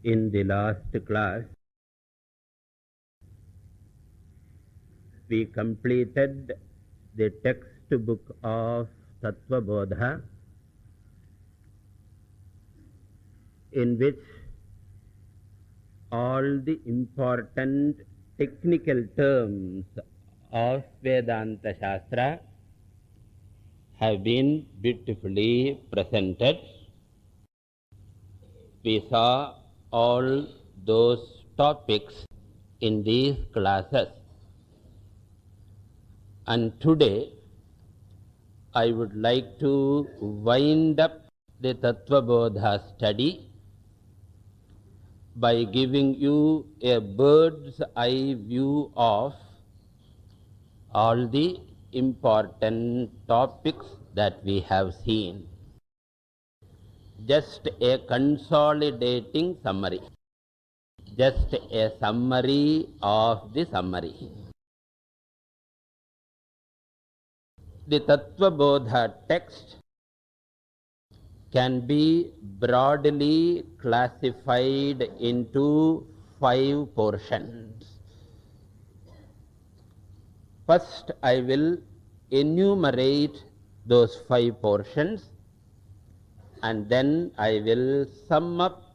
In the last class, we completed the textbook of Tattvabodha, in which all the important technical terms of Vedanta Shastra have been beautifully presented. We saw all those topics in these classes. And today, I would like to wind up the Tattvabodha study by giving you a bird's eye view of all the important topics that we have seen. Just a consolidating summary. Just a summary of the summary. The Tattvabodha text can be broadly classified into 5 portions. First, I will enumerate those 5 portions, and then I will sum up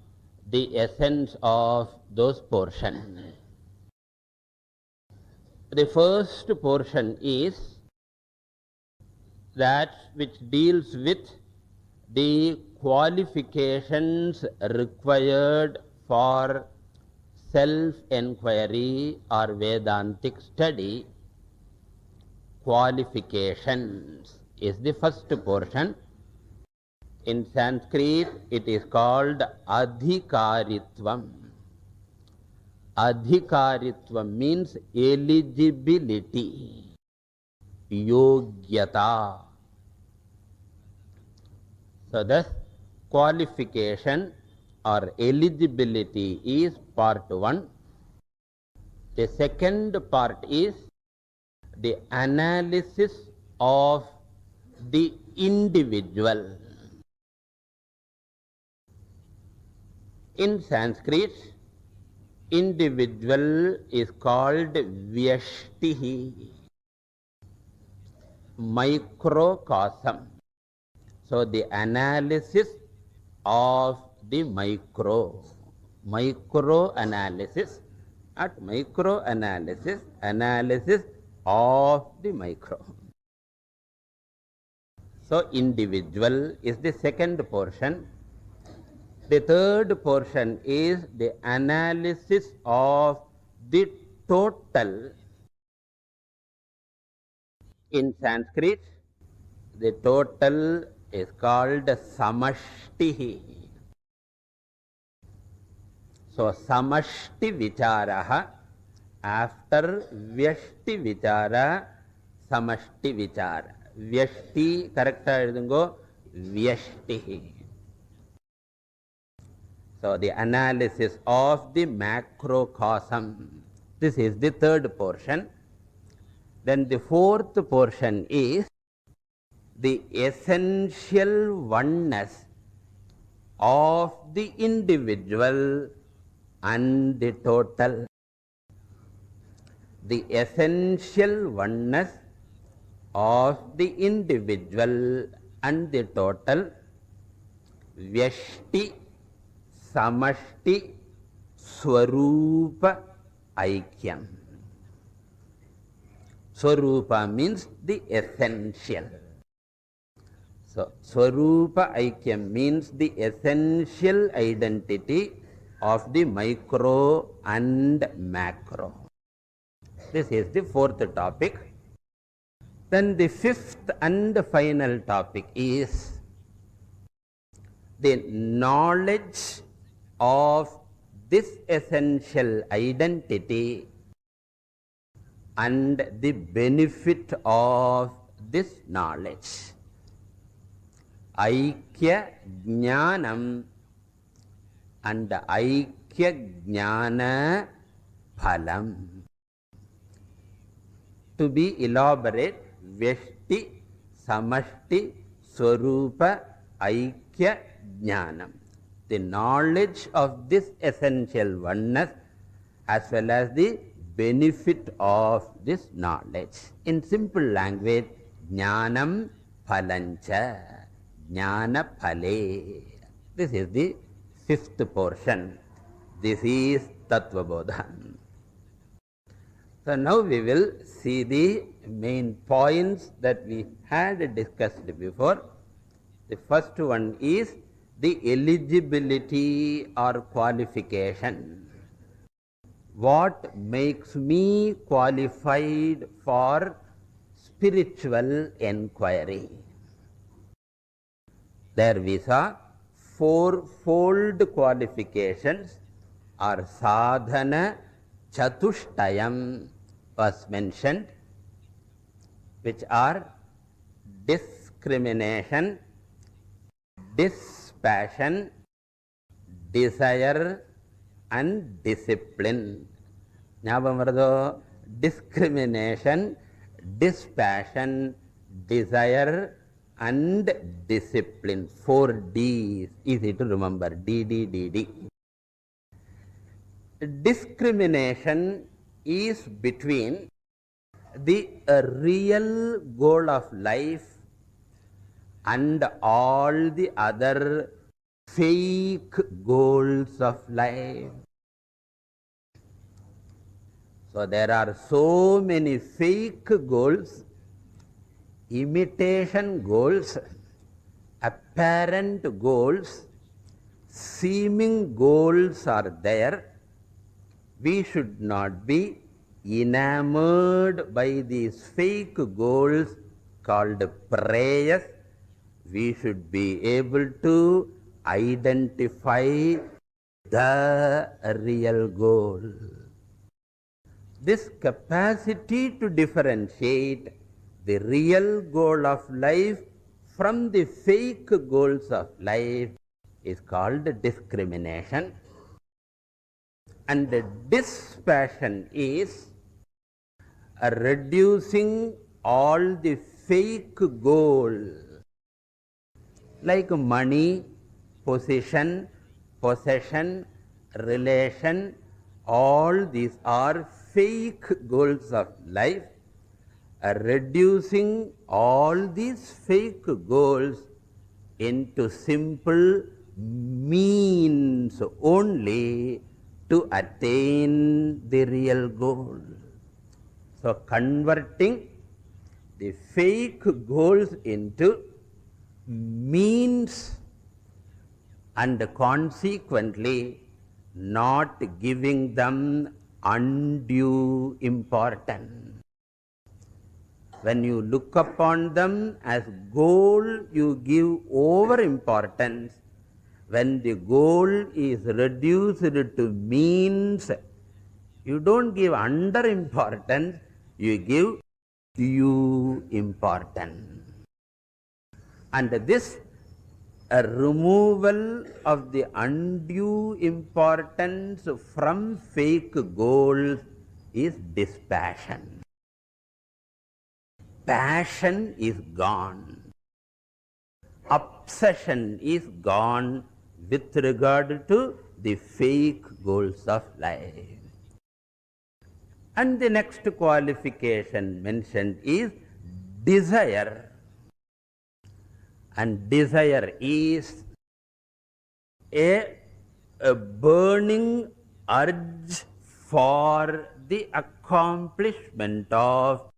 the essence of those portions. The first portion is that which deals with the qualifications required for self-enquiry or Vedantic study. Qualifications is the first portion. In Sanskrit, it is called adhikaritvam. Adhikaritvam means eligibility, yogyata. So thus, qualification or eligibility is part 1. The second part is the analysis of the individual. In Sanskrit, individual is called vyashtihi, microcosm. So the analysis of the micro-analysis, not micro-analysis, analysis of the micro. So individual is the second portion. The third portion is the analysis of the total. In Sanskrit, the total is called samashtihi. So samashti vicharaha, after vyashti vichara, samashti vichara. Vyashti, correct edungo, vyashtihi. So the analysis of the macrocosm. This is the third portion. Then the fourth portion is the essential oneness of the individual and the total. The essential oneness of the individual and the total. Vyashti, samashti, swarupa, aikyam. Swarupa means the essential. So, swarupa aikyam means the essential identity of the micro and macro. This is the fourth topic. Then the fifth and final topic is the knowledge of this essential identity and the benefit of this knowledge. Aikya Jnanam and Aikya Jnana Phalam. To be elaborate, Vyashti, Samashti, Swarupa, Aikya Jnanam. the knowledge of this essential oneness as well as the benefit of this knowledge. In simple language, jnanam phalancha, jnana phale. This is the fifth portion. This is Tattvabodha. So now we will see the main points that we had discussed before. The first one is the eligibility or qualification. What makes me qualified for spiritual enquiry? There we saw fourfold qualifications or sadhana chatushtayam was mentioned, which are discrimination, dispassion, desire and discipline. Discrimination, dispassion, desire and discipline. 4 D's. Easy to remember. D. Discrimination is between the real goal of life and all the other fake goals of life. So there are so many fake goals, imitation goals, apparent goals, seeming goals are there. We should not be enamored by these fake goals called prayers. We should be able to identify the real goal. This capacity to differentiate the real goal of life from the fake goals of life is called discrimination. And the dispassion is reducing all the fake goals like money, position, possession, relation. All these are fake goals of life. Reducing all these fake goals into simple means only to attain the real goal. So converting the fake goals into means and consequently not giving them undue importance. When you look upon them as goal, you give over importance. When the goal is reduced to means, you don't give under importance, you give due importance. And this removal of the undue importance from fake goals is dispassion. Passion is gone. Obsession is gone with regard to the fake goals of life. And the next qualification mentioned is desire. And desire is a burning urge for the accomplishment of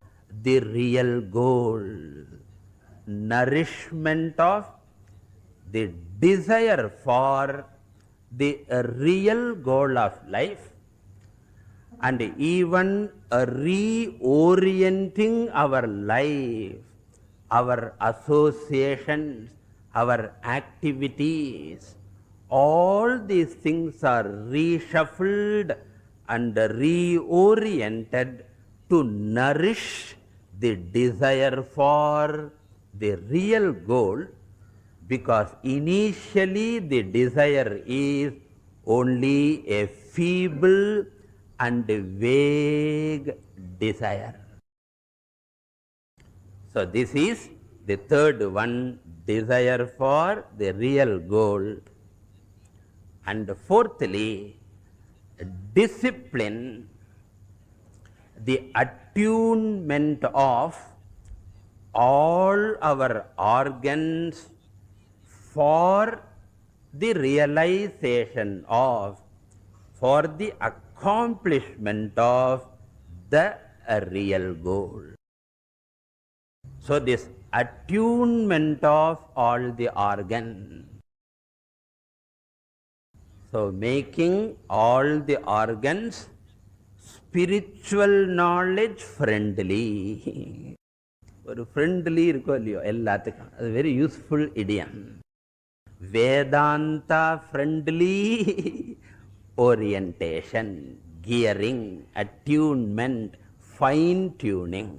the real goal, nourishment of the desire for the real goal of life, and even reorienting our life, our associations, our activities. All these things are reshuffled and reoriented to nourish the desire for the real goal, because initially the desire is only a feeble and vague desire. So this is the third one, desire for the real goal. And fourthly, discipline, the attunement of all our organs for the realization of, for the accomplishment of the real goal. So this attunement of all the organs, so making all the organs spiritual knowledge friendly. ஒரு friendly இருக்கோ இல்லையோ எல்லாத்துக்கும், அது very useful idiom. Vedanta friendly orientation, gearing, attunement, fine tuning.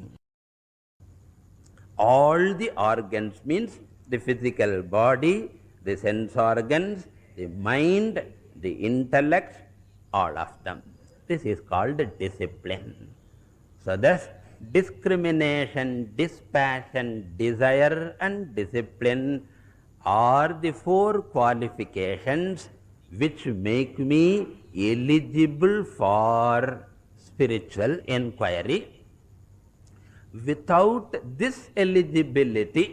All the organs means the physical body, the sense organs, the mind, the intellect, all of them. This is called discipline. So thus, discrimination, dispassion, desire and discipline are the four qualifications which make me eligible for spiritual inquiry. Without this eligibility,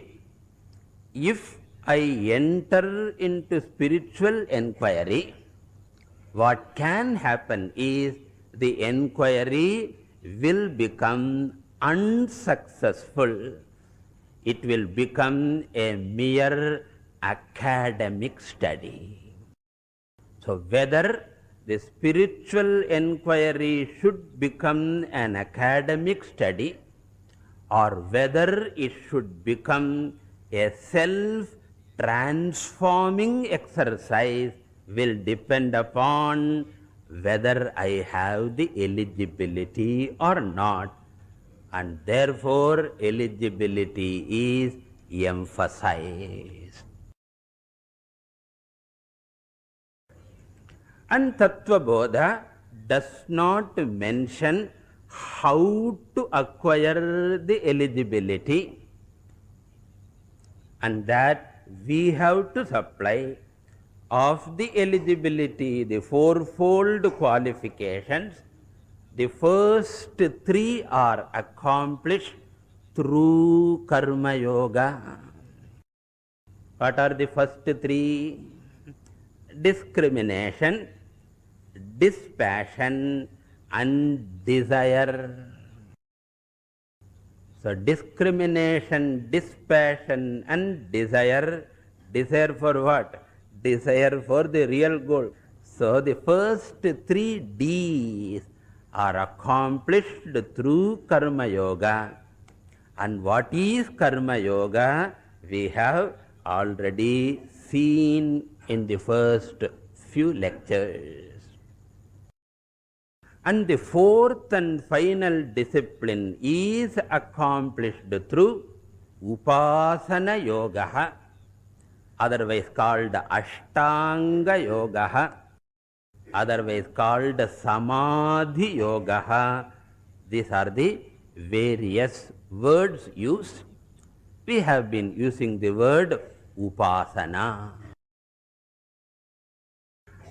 if I enter into spiritual inquiry, what can happen is the inquiry will become unsuccessful. It will become a mere academic study. So whether the spiritual inquiry should become an academic study or whether it should become a self-transforming exercise will depend upon whether I have the eligibility or not, and therefore eligibility is emphasized. And Tattvabodha does not mention how to acquire the eligibility, and that we have to supply of the eligibility, the fourfold qualifications. The first three are accomplished through Karma Yoga. What are the first three? Discrimination, dispassion and desire. So discrimination, dispassion and desire. Desire for what? Desire for the real goal. So the first three D's are accomplished through Karma Yoga. And what is Karma Yoga? We have already seen in the first few lectures. And the fourth and final discipline is accomplished through Upasana Yoga, otherwise called Ashtanga Yoga, otherwise called Samadhi Yoga. These are the various words used. We have been using the word Upasana.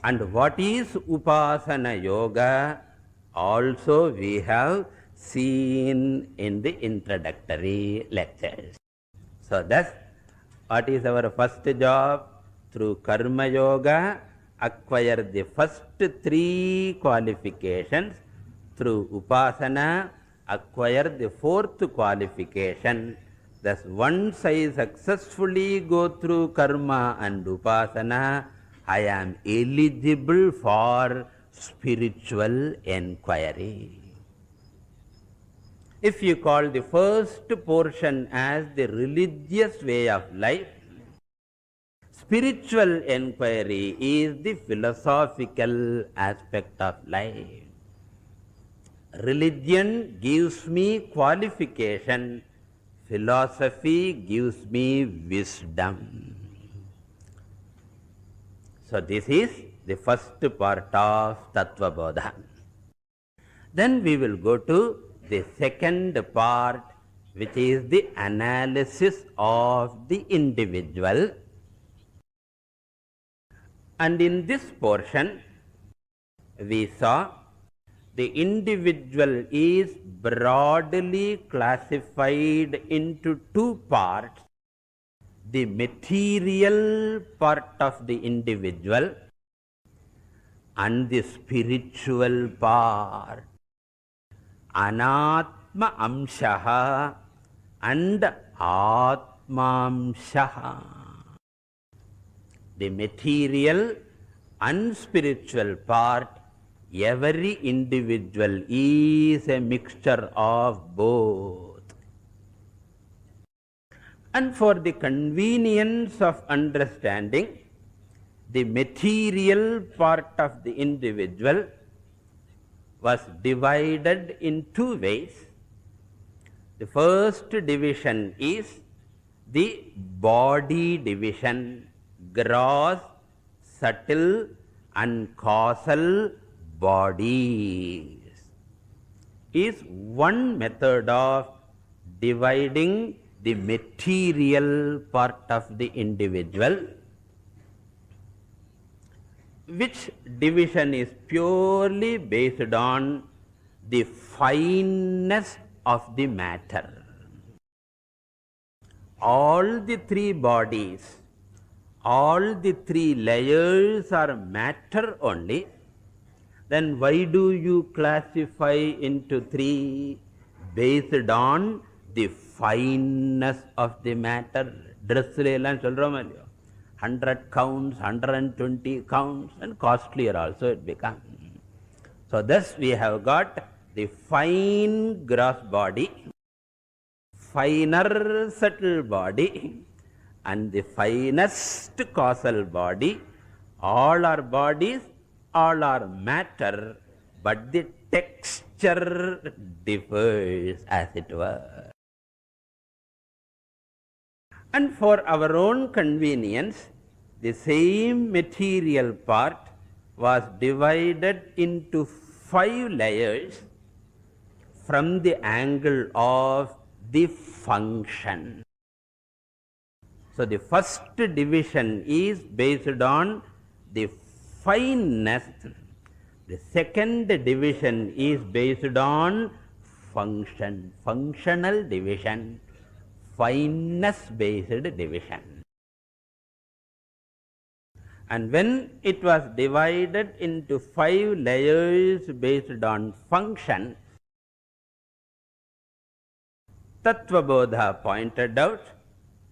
And what is Upasana Yoga? Also we have seen in the introductory lectures. So thus, what is our first job? Through Karma Yoga, acquire the first three qualifications. Through Upasana, acquire the fourth qualification. Thus, once I successfully go through Karma and Upasana, I am eligible for spiritual inquiry. If you call the first portion as the religious way of life, spiritual inquiry is the philosophical aspect of life. Religion gives me qualification, philosophy gives me wisdom. So this is the first part of Tattvabodha. Then we will go to the second part, which is the analysis of the individual. And in this portion, we saw the individual is broadly classified into two parts: the material part of the individual and the spiritual part, anatma amshaha and atmamshaha. The material and spiritual part, every individual is a mixture of both. And for the convenience of understanding, the material part of the individual was divided in two ways. The first division is the body division, gross, subtle and causal bodies, is one method of dividing the material part of the individual, which division is purely based on the fineness of the matter. All the three bodies, all the three layers are matter only. Then why do you classify into three? Based on the fineness of the matter. Dress எல்லாம் சொல்றோம் இல்லையோ, 100 counts, 120 counts, and costlier also it becomes. So thus we have got the fine gross body, finer subtle body, and the finest causal body. All are bodies, all are matter, but the texture differs, as it were. And for our own convenience, the same material part was divided into 5 layers from the angle of the function. So the first division is based on the fineness. The second division is based on function, functional division, fineness based division. And when it was divided into 5 layers based on function, Tattvabodha pointed out,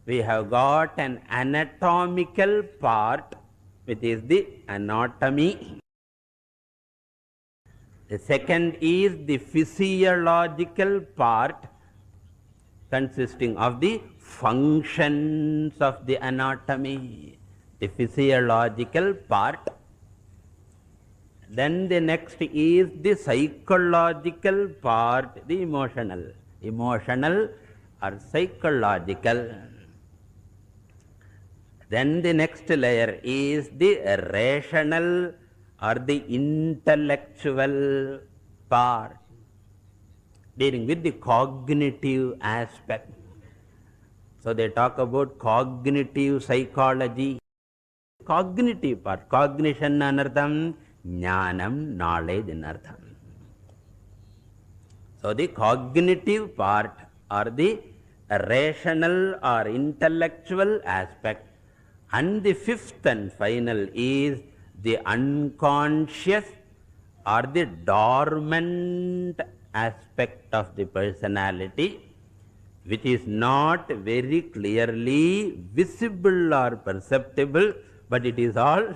we have got an anatomical part, which is the anatomy. The second is the physiological part, consisting of the functions of the anatomy, the physiological part. Then the next is the psychological part, the emotional or psychological. Then the next layer is the rational or the intellectual part, dealing with the cognitive aspect. So they talk about cognitive psychology. Cognitive part, cognition anartham, jnanam, knowledge anartham. So the cognitive part or the rational or intellectual aspect. And the fifth and final is the unconscious or the dormant aspect of the personality, which is not very clearly visible or perceptible, but it is all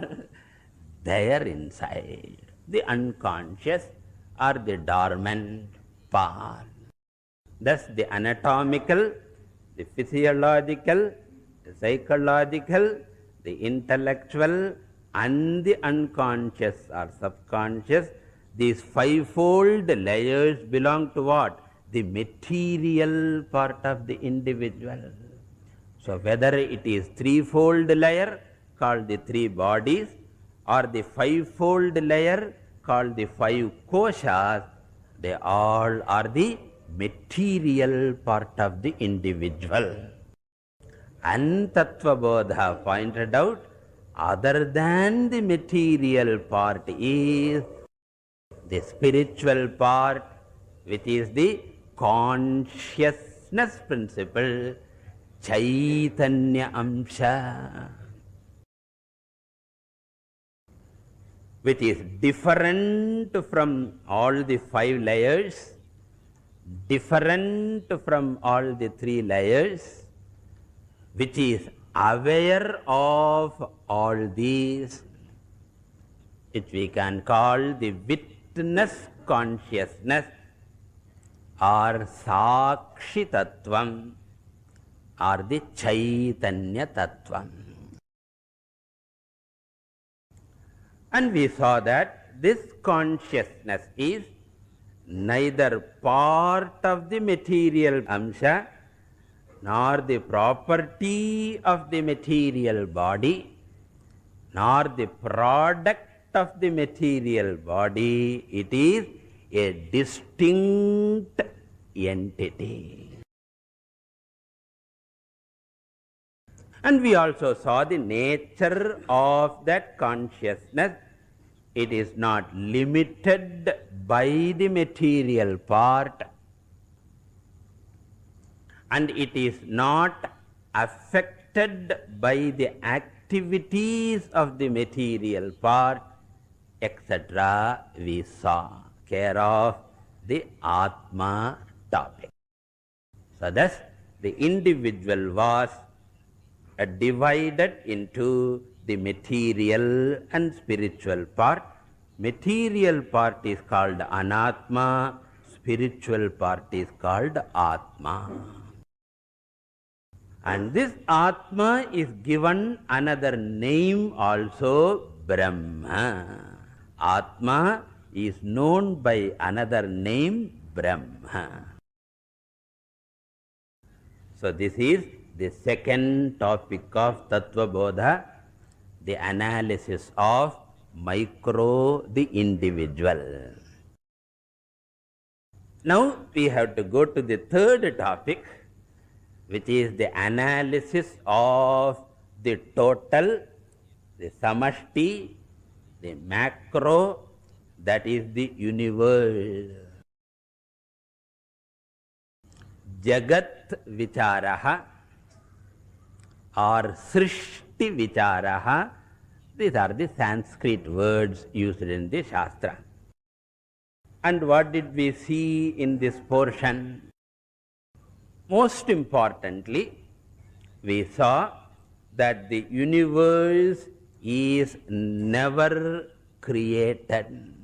there inside. The unconscious or the dormant part. Thus the anatomical, the physiological, the psychological, the intellectual, and the unconscious or subconscious, these 5-fold layers belong to what? The material part of the individual. So whether it is 3-fold layer called the 3 bodies, or the 5-fold layer called the 5 koshas, they all are the material part of the individual. And Tattvabodha pointed out, other than the material part is the spiritual part, which is the consciousness principle, Chaitanya Amsha, which is different from all the 5 layers, different from all the 3 layers, which is aware of all these, which we can call the witness consciousness or Sakshi Tattvam or the Chaitanya Tattvam. And we saw that this consciousness is neither part of the material amsha nor the property of the material body nor the product of the material body. It is a distinct entity. And we also saw the nature of that consciousness. It is not limited by the material part, and it is not affected by the activities of the material part, etc. We saw care of the Atma topic. So thus the individual was divided into the material and spiritual part. Material part is called Anatma, spiritual part is called Atma. And this Atma is given another name also, Brahma. Atma is known by another name, Brahma. So this is the second topic of Tattvabodha, the analysis of the individual. Now we have to go to the third topic, which is the analysis of the total, the samashti, the macro, that is the universe. Jagat vicharaha or srishti vicharaha, these are the Sanskrit words used in the Shastra. And what did we see in this portion? Most importantly, we saw that the universe is never created.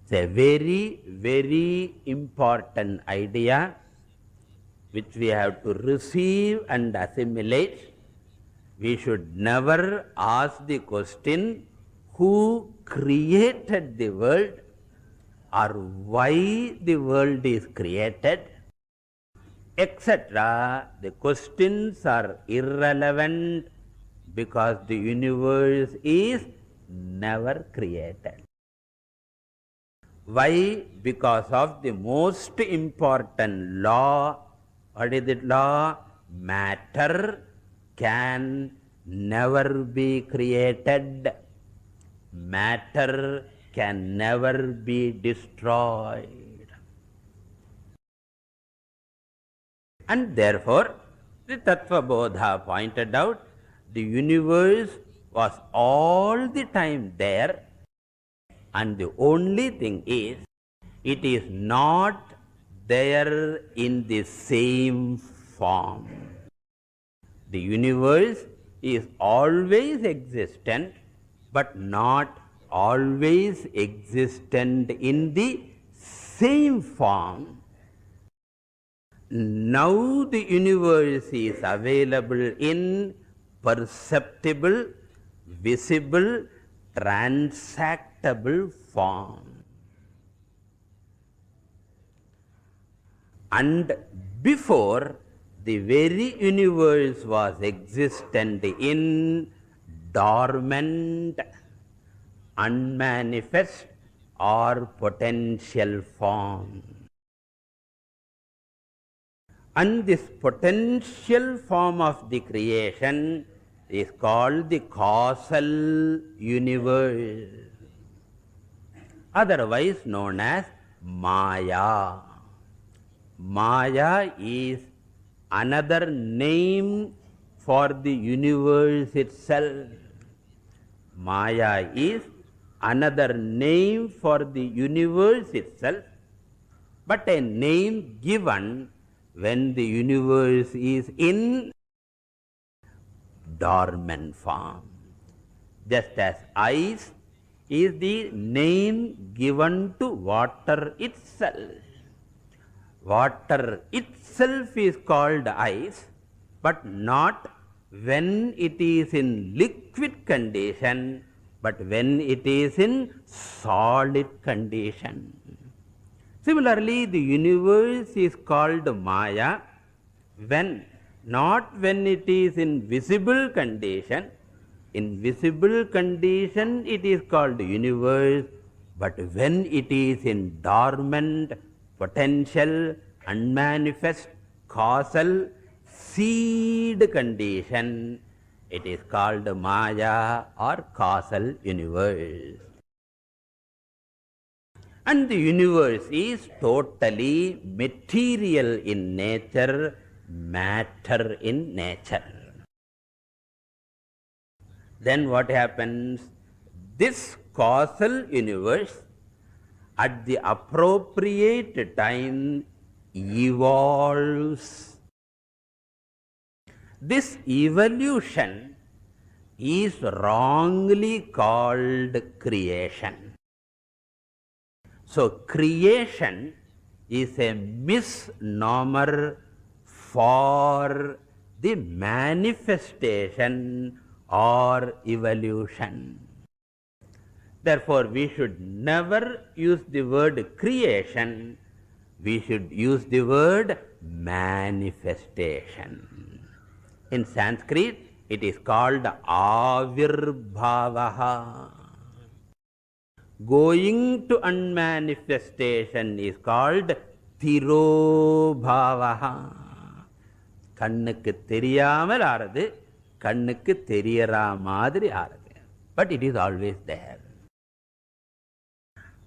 It's a very, very important idea which we have to receive and assimilate. We should never ask the question, who created the world or why the world is created, etc. The questions are irrelevant because the universe is never created. Why? Because of the most important law. What is the law? Matter can never be created. Matter can never be destroyed. And therefore, the Tattvabodha pointed out the universe was all the time there, and the only thing is, it is not there in the same form. The universe is always existent, but not always existent in the same form. Now the universe is available in perceptible, visible, transactable form. And before, the very universe was existent in dormant, unmanifest or potential form. And this potential form of the creation is called the causal universe, otherwise known as Maya. Maya is another name for the universe itself. Maya is another name for the universe itself, but a name given when the universe is in dormant form. Just as ice is the name given to water itself. Water itself is called ice, but not when it is in liquid condition, but when it is in solid condition. Similarly, the universe is called Maya not when it is in visible condition. In visible condition it is called universe, but when it is in dormant, potential, unmanifest, causal, seed condition, it is called Maya or causal universe. And the universe is totally material in nature, matter in nature. Then what happens? This causal universe at the appropriate time evolves. This evolution is wrongly called creation. So creation is a misnomer for the manifestation or evolution. Therefore, we should never use the word creation, we should use the word manifestation. In Sanskrit, it is called avirbhavaha. Going to unmanifestation is called tirobhavaha. கண்ணுக்கு தெரியாமல் ஆறது, கண்ணுக்கு தெரியறா மாதிரி ஆறது. But it is always there.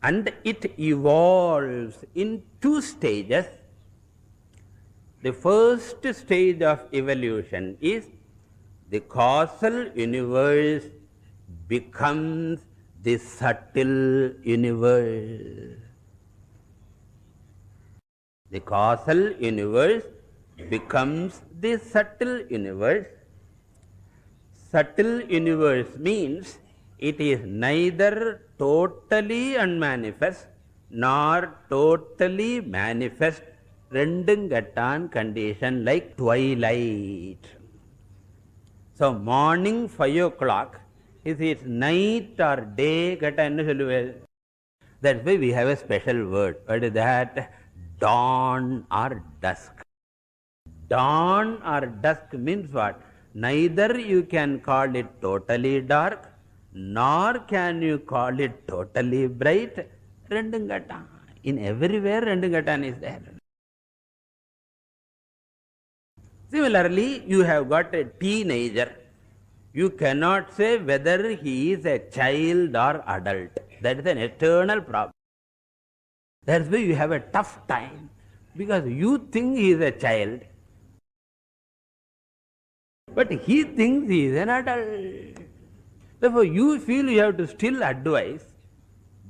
And it evolves in two stages. The first stage of evolution is the causal universe becomes the subtle universe. The causal universe becomes the subtle universe. Subtle universe means it is neither totally unmanifest nor totally manifest. Rendungattan condition like twilight. So morning 5 o'clock, is it night or day? That's why we have a special word. What is that? Dawn or dusk. Dawn or dusk means what? Neither you can call it totally dark, nor can you call it totally bright. Rendungattan. In everywhere Rendungattan is there. Similarly, you have got a teenager. You cannot say whether he is a child or adult. That is an eternal problem. That's why you have a tough time, because you think he is a child, but he thinks he is an adult. Therefore, you feel you have to still advise,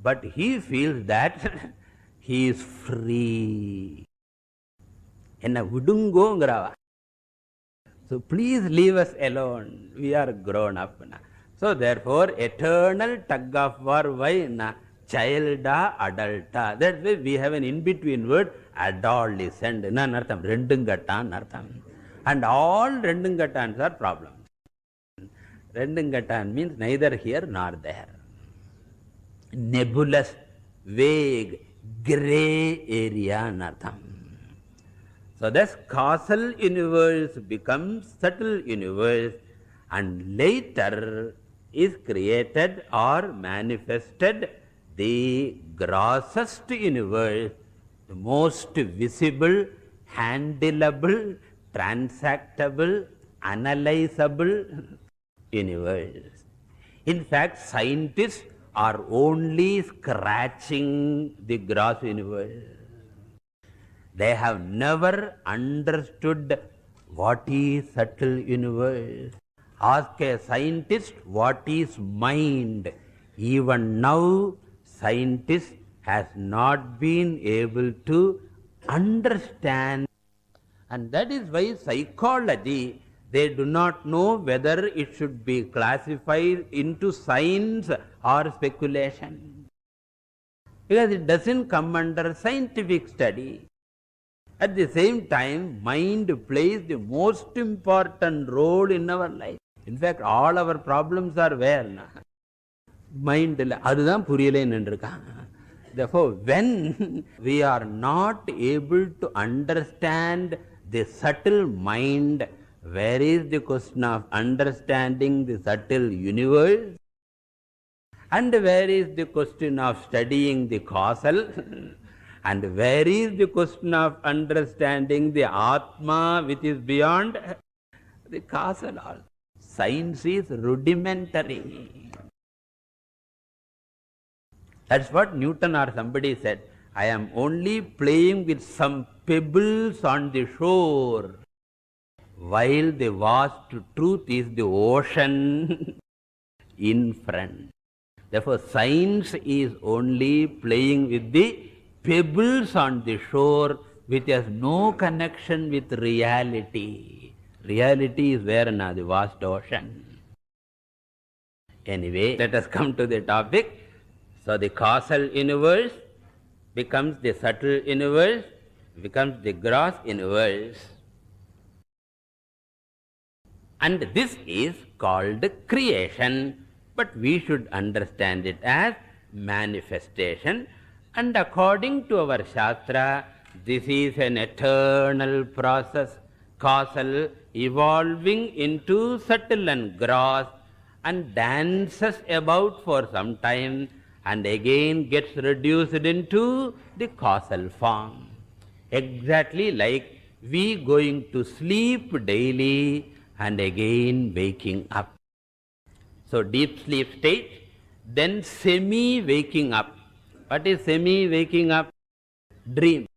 but he feels that he is free. Enna vidungongrava. So please leave us alone. We are grown up now. So therefore, eternal tug of war. Why? Childa, adulta. That's why we have an in-between word, adolescent. Nartham, rendungattan, nartham. And all rendungattans are problems. Rendungattan means neither here nor there. Nebulous, vague, grey area, nartham. So thus causal universe becomes subtle universe, and later is created or manifested the grossest universe, the most visible, handleable, transactable, analyzable. universe. In fact, scientists are only scratching the gross universe. They have never understood what is subtle universe. Ask a scientist what is mind. Even now, scientists has not been able to understand. And that is why psychology, they do not know whether it should be classified into science or speculation. Because it doesn't come under scientific study. At the same time, mind plays the most important role in our life. In fact, all our problems are where? Mind. Therefore, when we are not able to understand the subtle mind, where is the question of understanding the subtle universe? And where is the question of studying the causal? And where is the question of understanding the Atma which is beyond the causal? Science is rudimentary. That's what Newton or somebody said. I am only playing with some pebbles on the shore, while the vast truth is the ocean in front. Therefore, science is only playing with the pebbles on the shore, which has no connection with reality. Reality is where now? The vast ocean. Anyway, let us come to the topic. So the causal universe becomes the subtle universe, becomes the gross universe. And this is called creation, but we should understand it as manifestation. And according to our Shastra, this is an eternal process, causal, evolving into subtle and gross, and dances about for some time, and again gets reduced into the causal form. Exactly like we going to sleep daily and again waking up. So deep sleep state, then semi-waking up. What is semi-waking up? Dream.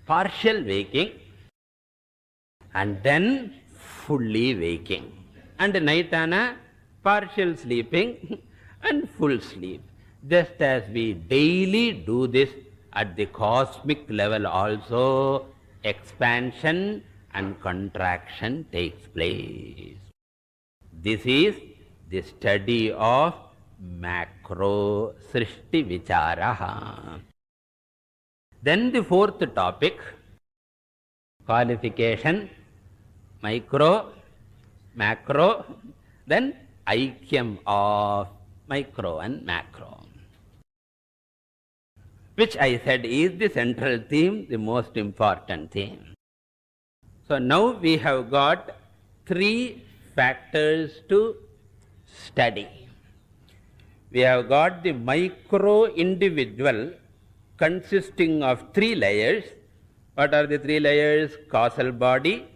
Partial waking, and then fully waking. And night ana partial sleeping and full sleep. Just as we daily do this at the cosmic level also, expansion and contraction takes place. This is the study of macro srishti vicharaha. Then the fourth topic, qualification, micro, macro, then aikyam of micro and macro, which I said is the central theme, the most important theme. So now we have got three factors to study. We have got the micro individual consisting of three layers. What are the three layers? Causal body,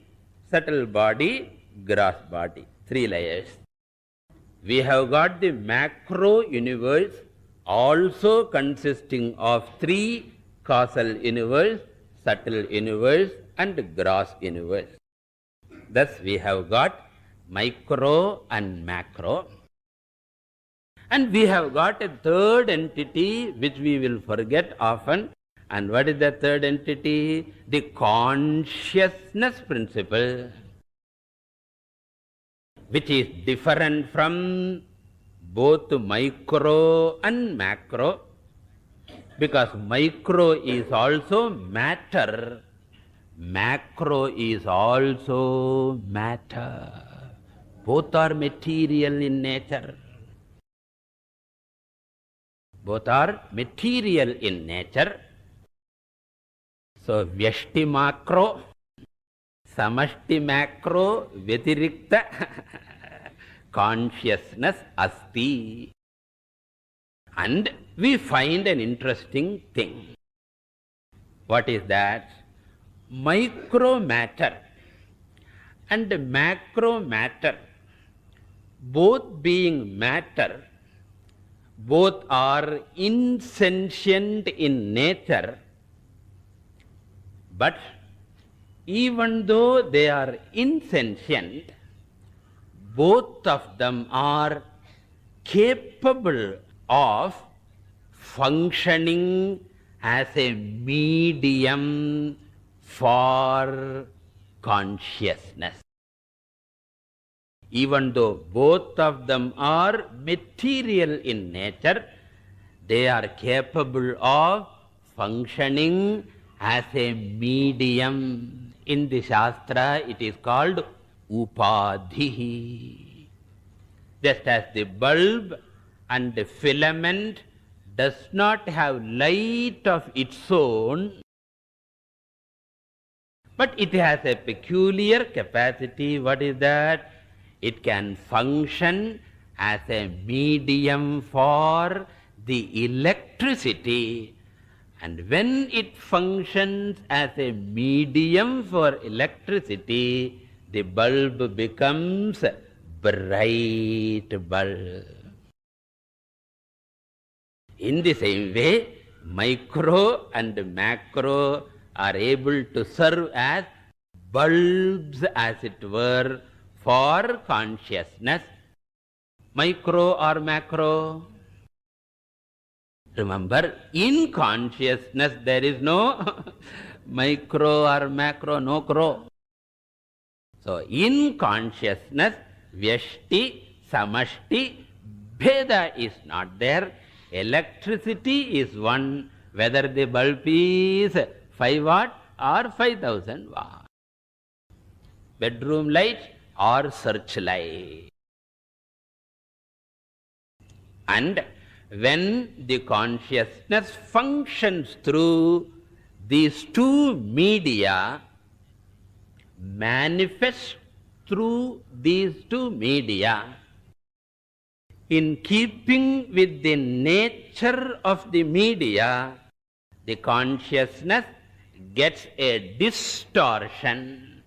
subtle body, gross body. Three layers. We have got the macro universe also consisting of three: causal universe, subtle universe, and gross universe. Thus we have got micro and macro. And we have got a third entity which we will forget often. And what is the third entity? The consciousness principle, which is different from both micro and macro, because micro is also matter, macro is also matter. Both are material in nature. Both are material in nature. So, vyashti macro, samashti macro, vyatirikta consciousness asti. And we find an interesting thing. What is that? Micro matter and macro matter both being matter, both are insentient in nature, but even though they are insentient, both of them are capable of functioning as a medium for consciousness. Even though both of them are material in nature, they are capable of functioning as a medium. In the Shastra, it is called Upadhi. Just as the bulb and the filament does not have light of its own, but it has a peculiar capacity. What is that? It can function as a medium for the electricity. And when it functions as a medium for electricity, the bulb becomes bright bulb. In the same way, micro and macro are able to serve as bulbs, as it were, for consciousness. Micro or macro? Remember, in consciousness there is no micro or macro, no crow. So, in consciousness, Vyashti, Samashti, Bheda is not there. Electricity is one, whether the bulb is 5 watt or 5000 watt. Bedroom light or searchlight. And when the consciousness functions through these two media, manifests through these two media, in keeping with the nature of the media, the consciousness gets a distortion,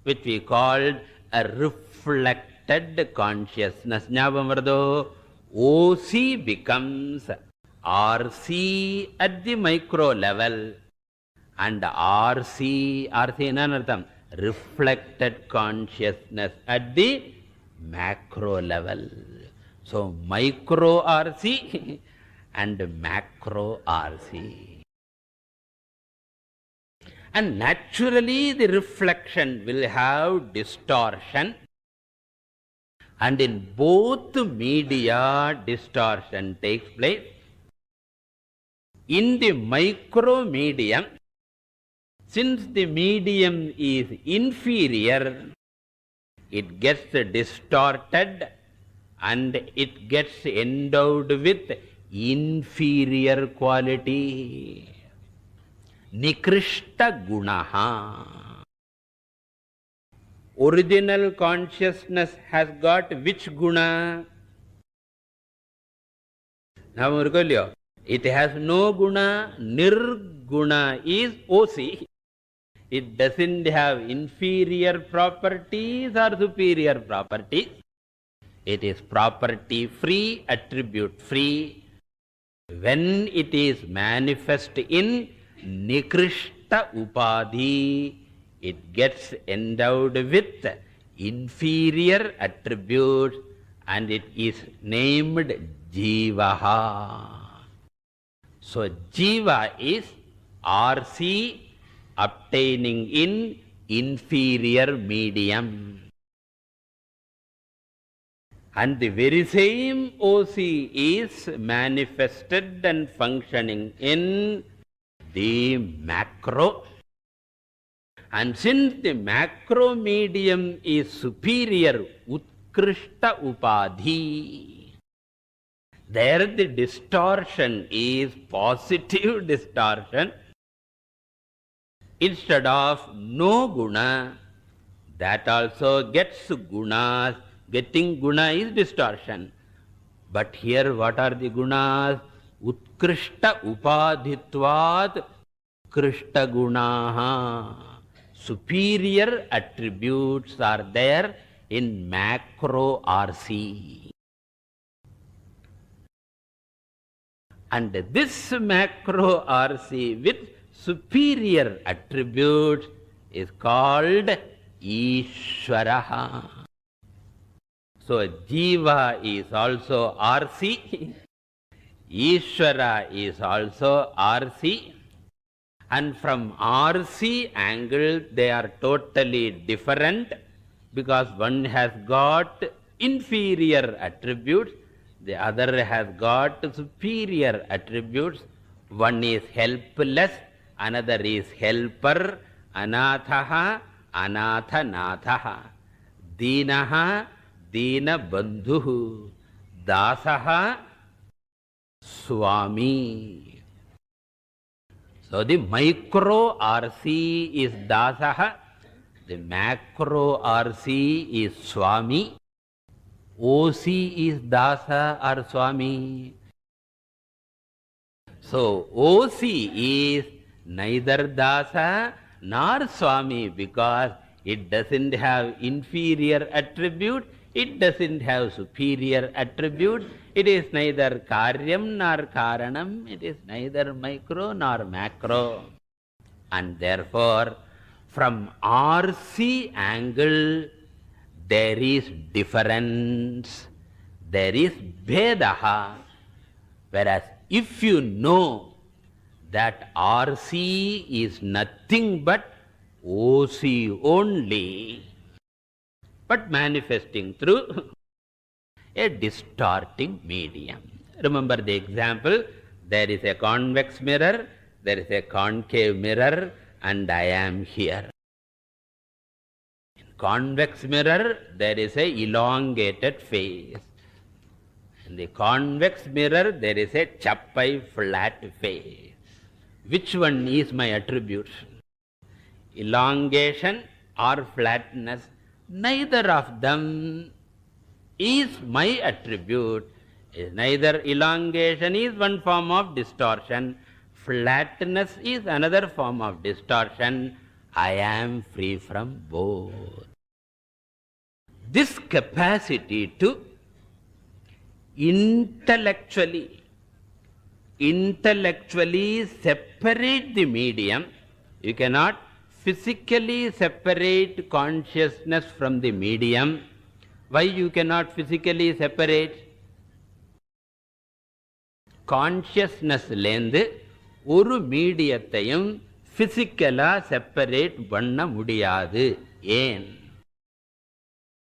which we called a reflected consciousness. OC becomes RC at the micro level, and RC enanartham, reflected consciousness at the macro level. So, micro RC and macro RC. And naturally the reflection will have distortion, and in both media distortion takes place. In the micro medium, since the medium is inferior, it gets distorted and it gets endowed with inferior quality. Nikrishta gunaha. Original consciousness has got which guna? It has no guna. Nirguna is OC. It doesn't have inferior properties or superior properties. It is property free, attribute free. When it is manifest in Nikrishta Upadhi, it gets endowed with inferior attributes, and it is named Jivaha. So, Jiva is RC obtaining in inferior medium. And the very same OC is manifested and functioning in the macro. And since the macro medium is superior, Utkrishta Upadhi, there the distortion is positive distortion. Instead of no guna, that also gets gunas. Getting guna is distortion. But here what are the gunas? Utkrishta Upadhitvat Krishta Gunaha. Superior attributes are there in macro RC. And this macro RC with superior attributes is called Ishvaraha. So Jiva is also RC, Ishvara is also RC, and from RC angle they are totally different, because one has got inferior attributes, the other has got superior attributes. One is helpless, another is helper, anathaha, anathanathaha, dinaha, dina bandhuhu, dasaha, Swami. So the micro RC is dasaha, the macro RC is Swami, OC is dasa or Swami. So OC is neither dasa nor Swami, because it doesn't have inferior attribute, it doesn't have superior attribute, it is neither karyam nor karanam, it is neither micro nor macro. And therefore, from RC angle, there is difference, there is bhedaha. Whereas if you know that RC is nothing but OC only, but manifesting through a distorting medium. Remember the example, there is a convex mirror, there is a concave mirror, and I am here. In convex mirror, there is a elongated face. In the convex mirror, there is a chappai flat face. Which one is my attribute? Elongation or flatness? Neither of them is my attribute. Neither elongation is one form of distortion, flatness is another form of distortion. I am free from both. This capacity to intellectually separate the medium. You cannot physically separate consciousness from the medium. Why you cannot physically separate? Consciousness lende oru mediathayum physically separate panna mudiyadu. Yen?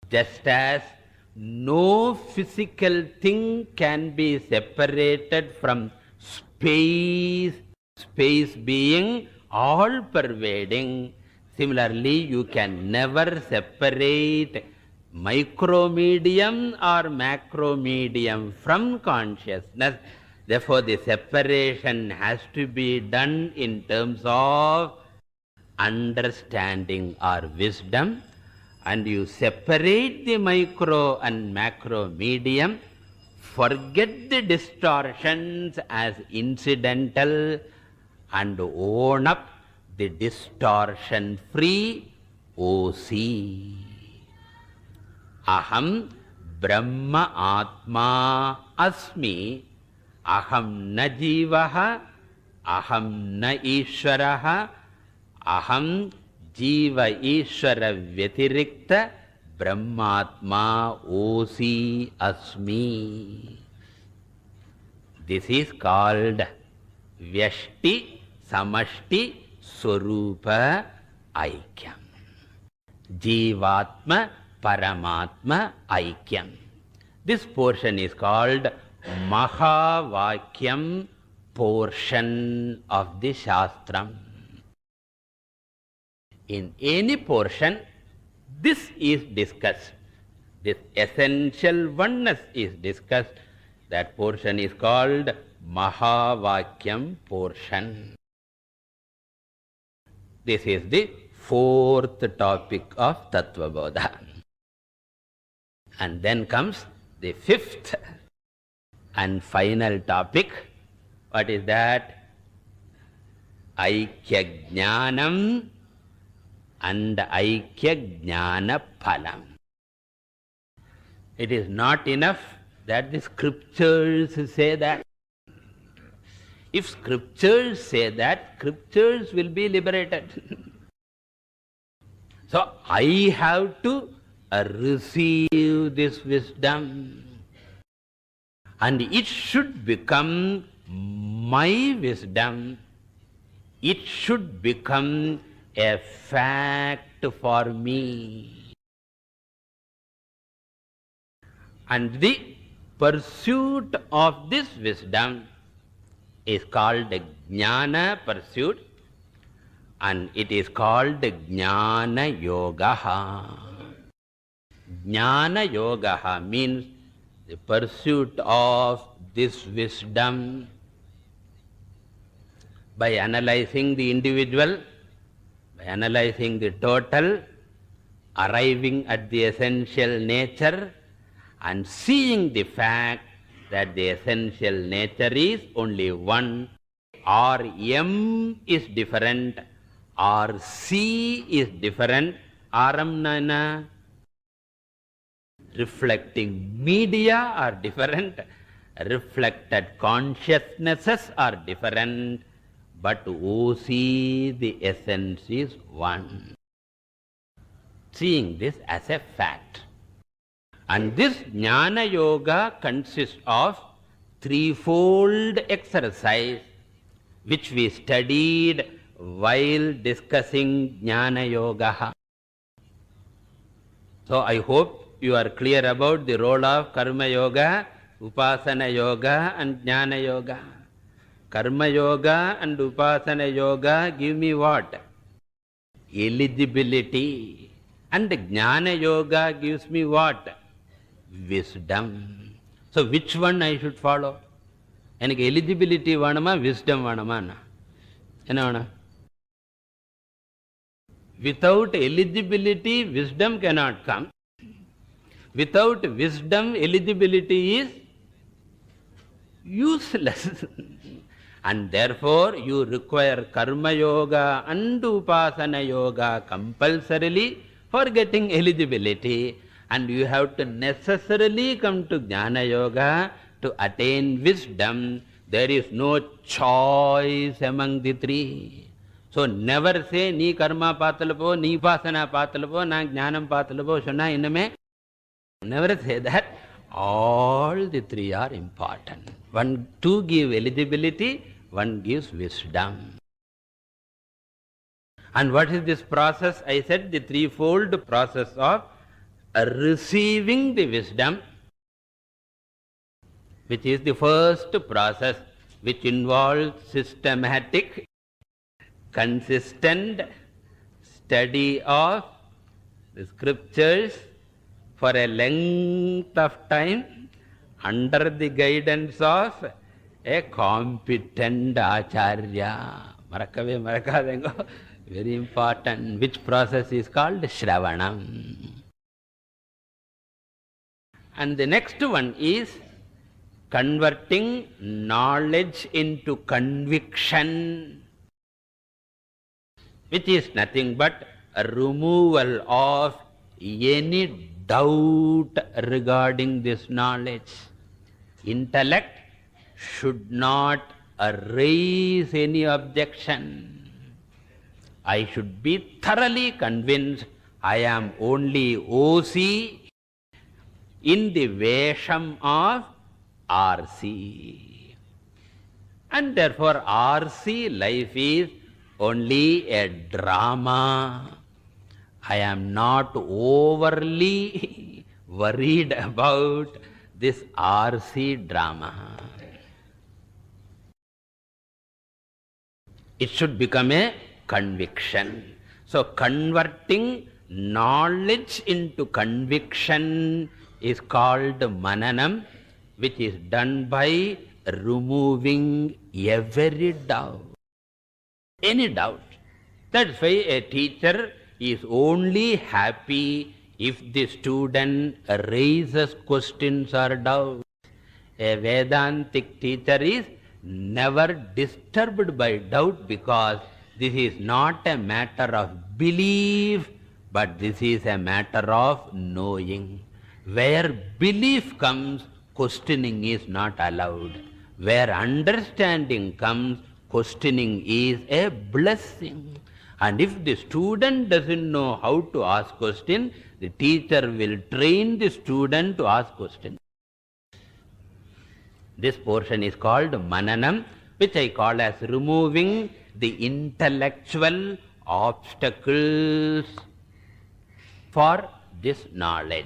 Just as no physical thing can be separated from space, space being all pervading. Similarly, you can never separate micromedium or macromedium from consciousness. Therefore, the separation has to be done in terms of understanding or wisdom. And you separate the micro and macro medium, forget the distortions as incidental, and own up the distortion-free OC. Aham Brahma Atma Asmi, Aham na Jivaha, Aham na Ishvaraha, Aham Jiva Ishvara Vyatirikta Brahmatma OC Asmi. This is called Vyashti Samashti Swarupa Aikyam. Jivatma Paramatma Aikyam. This portion is called Mahavakyam portion of the Shastram. In any portion, this is discussed. This essential oneness is discussed. That portion is called Mahavakyam portion. This is the fourth topic of Tattvabodha. And then comes the fifth and final topic. What is that? Aikya Jnanam and Aikya Jnana Phalam. It is not enough that the scriptures say that. If scriptures say that, scriptures will be liberated. So I have to receive this wisdom. And it should become my wisdom. It should become a fact for me. And the pursuit of this wisdom is called Jnana pursuit, and it is called Jnana Yoga. Jnana Yoga means the pursuit of this wisdom by analyzing the individual, by analyzing the total, arriving at the essential nature, and seeing the fact that the essential nature is only one, or M is different, or C is different, Aramnana, reflecting media are different, reflected consciousnesses are different, but OC, the essence is one. Seeing this as a fact. And this Jnana Yoga consists of threefold exercise, which we studied while discussing Jnana Yoga. So I hope you are clear about the role of Karma Yoga, Upasana Yoga and Jnana Yoga. Karma Yoga and Upasana Yoga give me what? Eligibility. And Jnana Yoga gives me what? Wisdom. So which one I should follow? Enak eligibility vanama, wisdom vanama. Enna? Without eligibility, wisdom cannot come. Without wisdom, eligibility is useless. And therefore, you require Karma Yoga and Upasana Yoga compulsorily for getting eligibility. And you have to necessarily come to Jnana Yoga to attain wisdom. There is no choice among the three. So never say, nee karma paatalapo, nee upasana paatalapo, na jnanam paatalapo, sonna inname. Never say that. All the three are important. One, two give eligibility, one gives wisdom. And what is this process? I said the threefold process of receiving the wisdom, which is the first process, which involves systematic, consistent study of the scriptures for a length of time under the guidance of a competent acharya. Marakave marakadengo. Very important. Which process is called Shravanam. And the next one is converting knowledge into conviction, which is nothing but a removal of any doubt regarding this knowledge. Intellect should not raise any objection. I should be thoroughly convinced I am only OC in the vesham of RC. And therefore RC life is only a drama. I am not overly worried about this RC drama. It should become a conviction. So converting knowledge into conviction is called mananam, which is done by removing every doubt. Any doubt. That's why a teacher is only happy if the student raises questions or doubts. A Vedantic teacher is never disturbed by doubt, because this is not a matter of belief, but this is a matter of knowing. Where belief comes, questioning is not allowed. Where understanding comes, questioning is a blessing. And if the student doesn't know how to ask question, the teacher will train the student to ask question. This portion is called Mananam, which I call as removing the intellectual obstacles for this knowledge.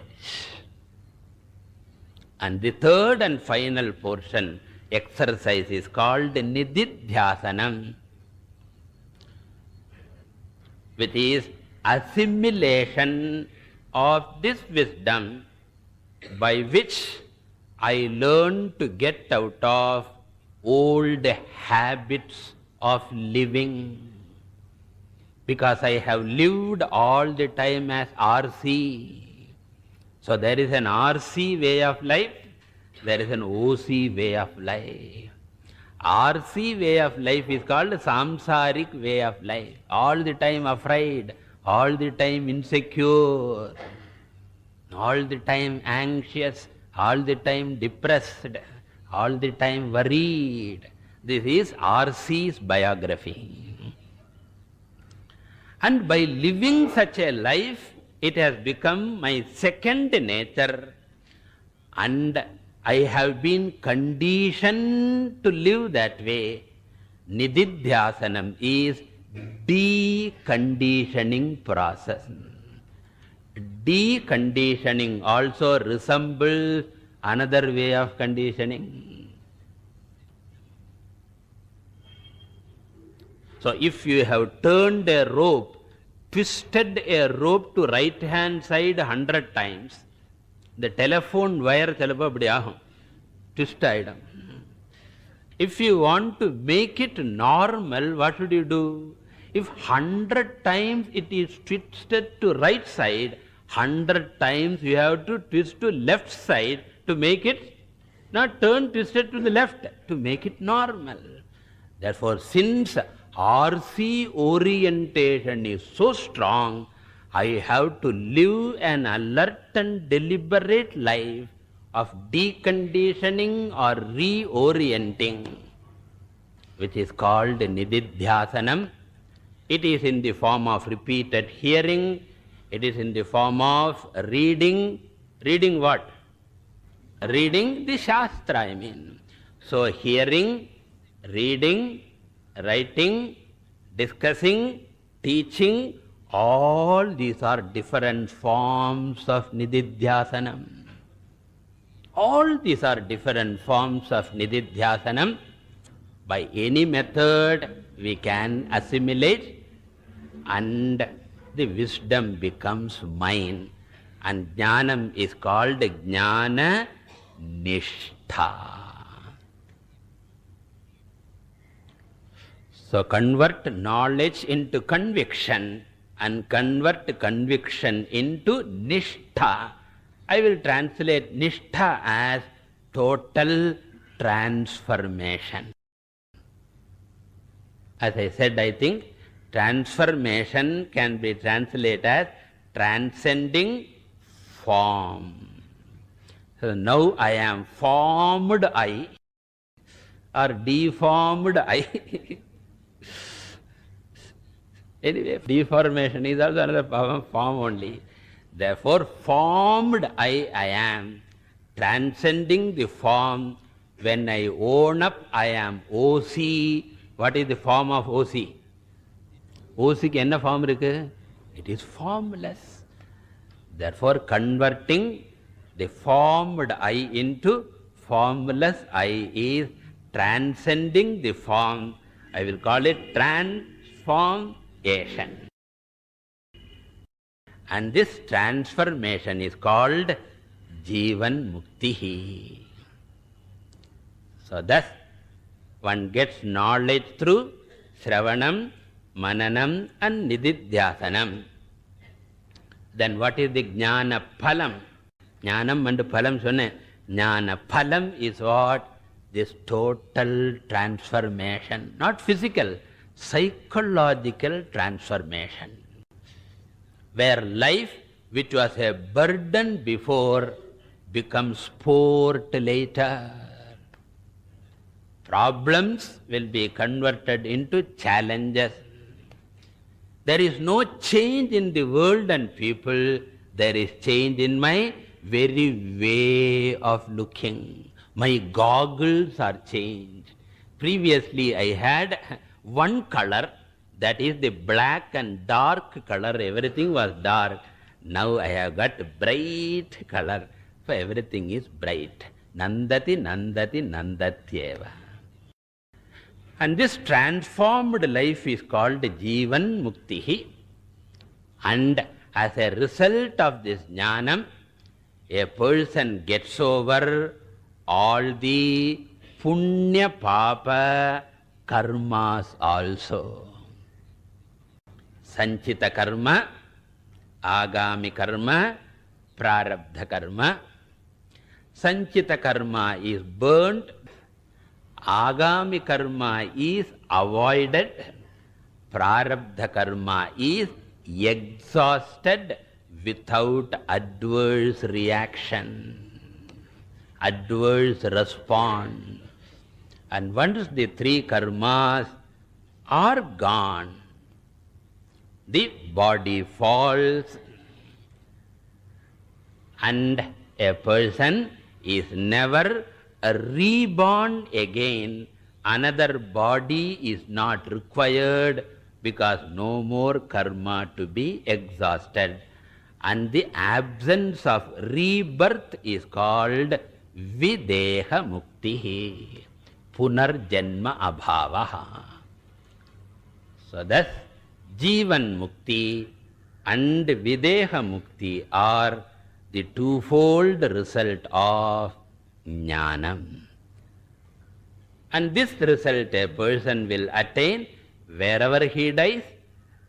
And the third and final portion, exercise, is called Nididhyasanam, which is assimilation of this wisdom by which I learn to get out of old habits of living. Because I have lived all the time as RC. So there is an RC way of life, there is an OC way of life. RC way of life is called samsaric way of life. All the time afraid, all the time insecure, all the time anxious, all the time depressed, all the time worried. This is RC's biography. And by living such a life, it has become my second nature, and I have been conditioned to live that way. Nididhyasanam is deconditioning process. Deconditioning also resembles another way of conditioning. So if you have turned a rope, twisted a rope to right hand side 100 times, the telephone wire twist aidam. If you want to make it normal, what should you do? If 100 times it is twisted to right side, 100 times you have to twist to left side to make it not turn twisted to the left, to make it normal. Therefore, since RC orientation is so strong, I have to live an alert and deliberate life of deconditioning or reorienting, which is called Nididhyasanam. It is in the form of repeated hearing. It is in the form of reading. Reading what? Reading the Shastra, I mean. So hearing, reading, writing, discussing, teaching, all these are different forms of Nididhyasanam. All these are different forms of Nididhyasanam. By any method we can assimilate, and the wisdom becomes mine. And Jnanam is called Jnana Nishtha. So convert knowledge into conviction and convert conviction into Nishtha. I will translate Nishtha as total transformation. As I said, I think transformation can be translated as transcending form. So now I am formed I or deformed I. Anyway, deformation is also another form only. Therefore, formed I am, transcending the form. When I own up, I am OC. What is the form of OC? OC ku enna form irukku? It is formless. Therefore, converting the formed I into formless I is transcending the form. I will call it transformation. And this transformation is called Jivan Muktihi. So thus, one gets knowledge through Shravanam, Mananam and Nididhyasanam. Then what is the Jnana Phalam? Jnanam and Phalam sonne. Jnana Phalam is what? This total transformation. Not physical, psychological transformation. Where life, which was a burden before, become sport later. Problems will be converted into challenges. There is no change in the world and people. There is change in my very way of looking. My goggles are changed. Previously I had one color, that is the black and dark color. Everything was dark. Now I have got bright color. So everything is bright. Nandati, nandati, nandatyeva. And this transformed life is called Jivan Muktihi. And as a result of this jnanam, a person gets over all the punya papa karmas also. Sanchita karma, agami karma, prarabdha karma. Sanchita karma is burnt. Agami karma is avoided. Prarabdha karma is exhausted without adverse reaction, adverse response. And once the three karmas are gone, the body falls and a person is never reborn again. Another body is not required because no more karma to be exhausted. And the absence of rebirth is called Videha Muktihi, Punarjanma Abhavaha. So thus, Jivan Mukti and Videha Mukti are the twofold result of Jnanam. And this result a person will attain wherever he dies,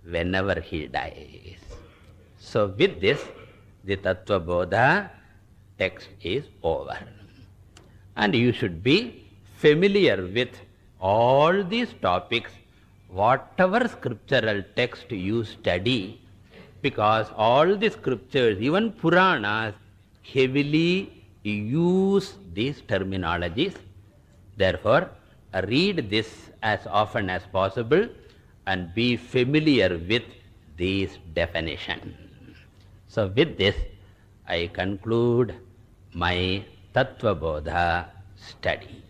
whenever he dies. So with this, the Tattvabodha text is over. And you should be familiar with all these topics, whatever scriptural text you study, because all the scriptures, even Puranas, heavily use these terminologies. Therefore, read this as often as possible and be familiar with these definitions. So with this, I conclude my Tattvabodha study.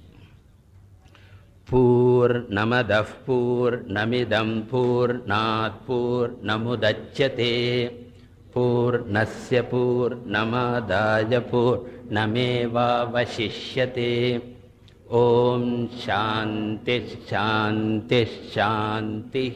Purnamadah Purnamidam Purnat Purnamudachyate Purnasya Purnamadaya Purnameva Vashishyate. Om Shanti Shanti Shanti.